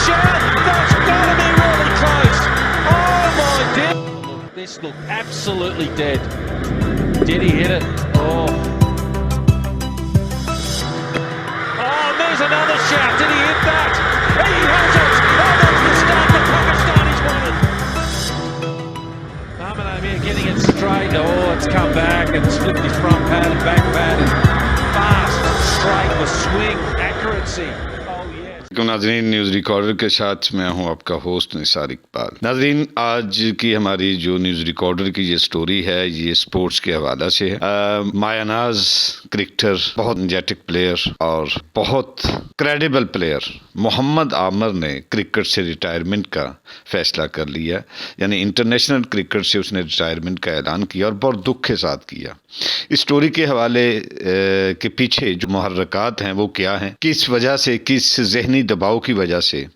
shout. That's got to be really close. Oh my dear. This looked absolutely dead. Did he hit it? Oh. Oh, there's another shout. Did he hit that? He has it. Oh, that's the start the Pakistanis wanted. Mohammad Amir getting it straight. Oh, it's come back and slipped his front pad and back pad. Fast, straight with swing, accuracy. नाज़रीन, news recorder के साथ मैं हूं आपका host Nisar Iqbal. नाज़रीन, आज की हमारी जो न्यूज़ रिकॉर्डर की ये स्टोरी है, ये स्पोर्ट्स के हवाला से है। मायानाज क्रिकेटर, बहुत एनर्जेटिक प्लेयर और बहुत क्रेडिबल प्लेयर मोहम्मद आमिर ने क्रिकेट से रिटायरमेंट का फैसला कर लिया, यानी इंटरनेशनल क्रिकेट से उसने रिटायरमेंट का ऐलान किया और बहुत दुख के साथ किया। इस स्टोरी के हवाले के पीछे जो मुहर्रकात हैं वो क्या हैं, किस वजह से, किस ज़हनी दबाव की वजह से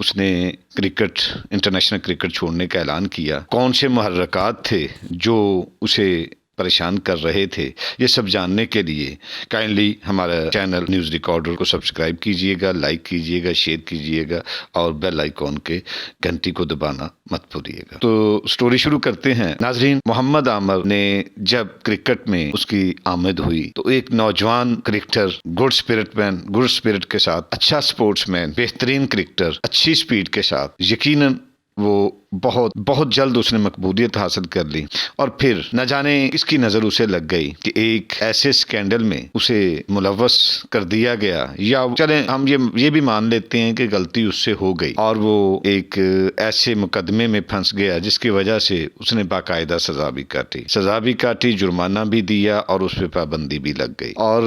उसने क्रिकेट, इंटरनेशनल क्रिकेट छोड़ने का ऐलान किया, कौन से मुहर्रकात थे जो उसे परेशान कर रहे थे, ये सब जानने के लिए काइंडली हमारा चैनल न्यूज़ रिकॉर्डर को सब्सक्राइब कीजिएगा, लाइक कीजिएगा, शेयर कीजिएगा और बेल आइकॉन के घंटी को दबाना मत भूलिएगा। तो स्टोरी शुरू करते हैं। नाजरीन, मोहम्मद आमिर ने जब क्रिकेट में उसकी आमद हुई तो एक नौजवान cricketer, good spirit man, good spirit के साथ, अच्छा स्पोर्ट्समैन, बेहतरीन क्रिकेटर, अच्छी स्पीड के साथ, यकीनन वो बहुत जल्द उसने मकबूलियत हासिल कर ली। और फिर न जाने किसकी नज़र उसे लग गई कि एक ऐसे स्कैंडल में उसे मुलव्वस कर दिया गया, या चले हम ये भी मान लेते हैं कि गलती उससे हो गई और वो एक ऐसे मुकदमे में फंस गया जिसकी वजह से उसने बाकायदा सजा भी काटी, जुर्माना भी दिया और उस पर पाबंदी भी लग गई। और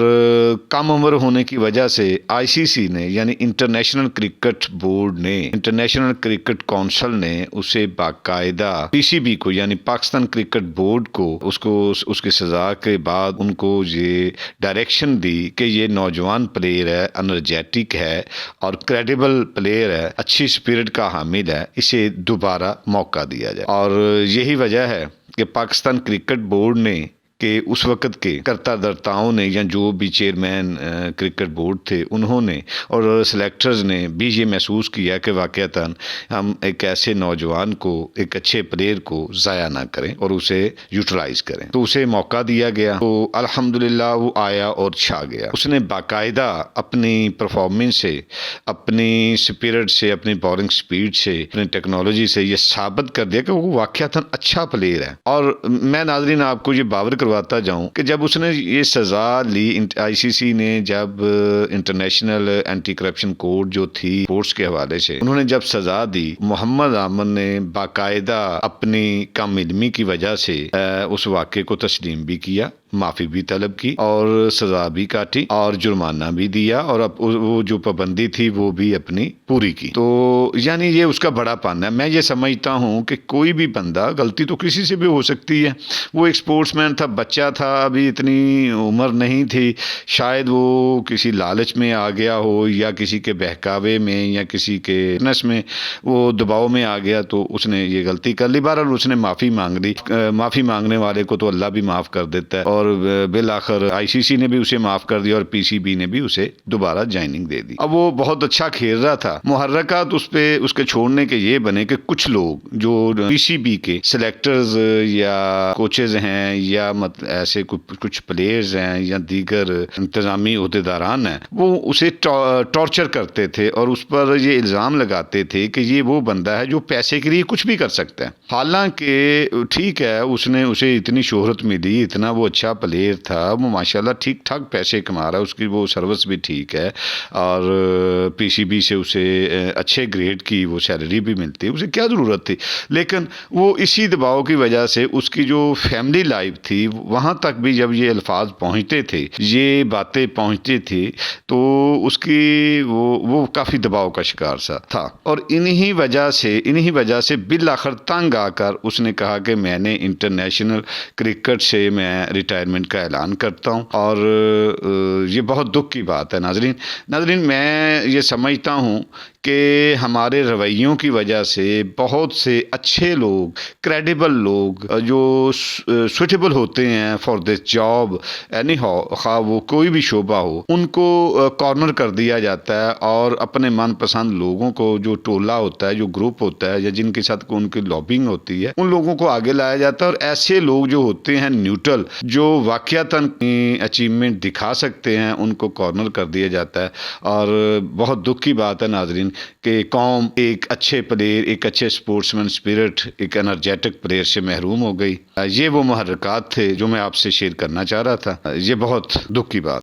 कम उम्र होने की वजह से ICC ने, यानी इंटरनेशनल क्रिकेट बोर्ड ने, इंटरनेशनल क्रिकेट काउंसिल ने उसे बाकायदा PCB को, यानी पाकिस्तान क्रिकेट बोर्ड को, उसको उसकी सजा के बाद उनको ये डायरेक्शन दी कि ये नौजवान प्लेयर है, एनर्जेटिक है और क्रेडिबल प्लेयर है, अच्छी स्पिरिट का हामिल है, इसे दोबारा मौका दिया जाए। और यही वजह है कि पाकिस्तान क्रिकेट बोर्ड ने कि उस वक़्त के कर्ता-धर्ताओं ने, या जो भी चेयरमैन क्रिकेट बोर्ड थे, उन्होंने और सेलेक्टर्स ने भी ये महसूस किया कि वाक़ईतन हम एक ऐसे नौजवान को, एक अच्छे प्लेयर को ज़ाया ना करें और उसे यूटिलाइज़ करें। तो उसे मौका दिया गया, तो अल्हम्दुलिल्लाह वो आया और छा गया। उसने बाकायदा अपनी परफॉर्मेंस से, अपनी स्पिरिट से, अपनी बॉलिंग स्पीड से, अपनी टेक्नोलॉजी से ये साबित कर दिया कि वो वाक़ईतन अच्छा प्लेयर है। और मैं नाज़रीन आपको ये बावर करवाता जाऊं कि जब उसने ये सजा ली, ICC ने जब इंटरनेशनल एंटी करप्शन कोड जो थी स्पोर्ट्स के हवाले से, उन्होंने जब सजा दी, मोहम्मद आमिर ने बाकायदा अपनी कम इल्मी की वजह से उस वाक़े को तस्लीम भी किया, माफ़ी भी तलब की और सज़ा भी काटी और जुर्माना भी दिया और अब वो जो पाबंदी थी वो भी अपनी पूरी की। तो यानी ये उसका बड़ा पाना है। मैं ये समझता हूँ कि कोई भी बंदा, गलती तो किसी से भी हो सकती है, वो एक स्पोर्ट्समैन था, बच्चा था, अभी इतनी उम्र नहीं थी, शायद वो किसी लालच में आ गया हो या किसी के बहकावे में या किसी के नस में वो दबाव में आ गया, तो उसने ये गलती कर ली। बहरहाल उसने माफ़ी मांग ली। माफ़ी मांगने वाले को तो अल्लाह भी माफ़ कर देता है और बिल आखिर ICC ने भी उसे माफ़ कर दिया और PCB ने भी उसे दोबारा ज्वाइनिंग दे दी। अब वो बहुत अच्छा खेल रहा था। मुहर्रकात उस पे उसके छोड़ने के ये बने कि कुछ लोग जो PCB के सिलेक्टर्स या कोचेज हैं या ऐसे कुछ प्लेयर्स हैं या दीगर इंतज़ामी अहदेदारान हैं, वो उसे टॉर्चर करते थे और उस पर ये इल्ज़ाम लगाते थे कि ये वो बंदा है जो पैसे के लिए कुछ भी कर सकता है। हालांकि ठीक है, उसे इतनी शोहरत मिली, इतना वो अच्छा प्लेयर था, वो माशाल्लाह ठीक ठाक पैसे कमा रहा है, उसकी वो सर्विस भी ठीक है और PCB से उसे अच्छे ग्रेड की वो सैलरी भी मिलती है, उसे क्या ज़रूरत थी। लेकिन वो इसी दबाव की वजह से उसकी जो फैमिली लाइफ थी, वहाँ तक भी जब ये अल्फाज पहुँचते थे, ये बातें पहुँचती थी, तो उसकी वो काफ़ी दबाव का शिकार सा था। और इन्हीं वजह से बिल आखिर तंग आकर उसने कहा कि मैंने इंटरनेशनल क्रिकेट से मैं रिटायर ریٹائرمنٹ کا اعلان کرتا ہوں، اور یہ بہت دکھ کی بات ہے ناظرین میں یہ سمجھتا ہوں کہ ہمارے رویوں کی وجہ سے بہت سے اچھے لوگ، کریڈیبل لوگ جو سوٹیبل ہوتے ہیں فار دس جاب، اینی خواہ وہ کوئی بھی شعبہ ہو، ان کو کارنر کر دیا جاتا ہے، اور اپنے من پسند لوگوں کو، جو ٹولہ ہوتا ہے، جو گروپ ہوتا ہے، یا جن کے ساتھ ان کی لابنگ ہوتی ہے، ان لوگوں کو آگے لایا جاتا ہے، اور ایسے لوگ جو ہوتے ہیں نیوٹرل، جو واقعتاً اچیومنٹ دکھا سکتے ہیں، ان کو کارنر کر دیا جاتا ہے۔ اور بہت دکھ کی بات ہے ناظرین کہ قوم ایک اچھے پلیئر، ایک اچھے سپورٹس مین اسپرٹ، ایک انرجیٹک پلیئر سے محروم ہو گئی۔ یہ وہ محرکات تھے جو میں آپ سے شیئر کرنا چاہ رہا تھا۔ یہ بہت دکھ کی بات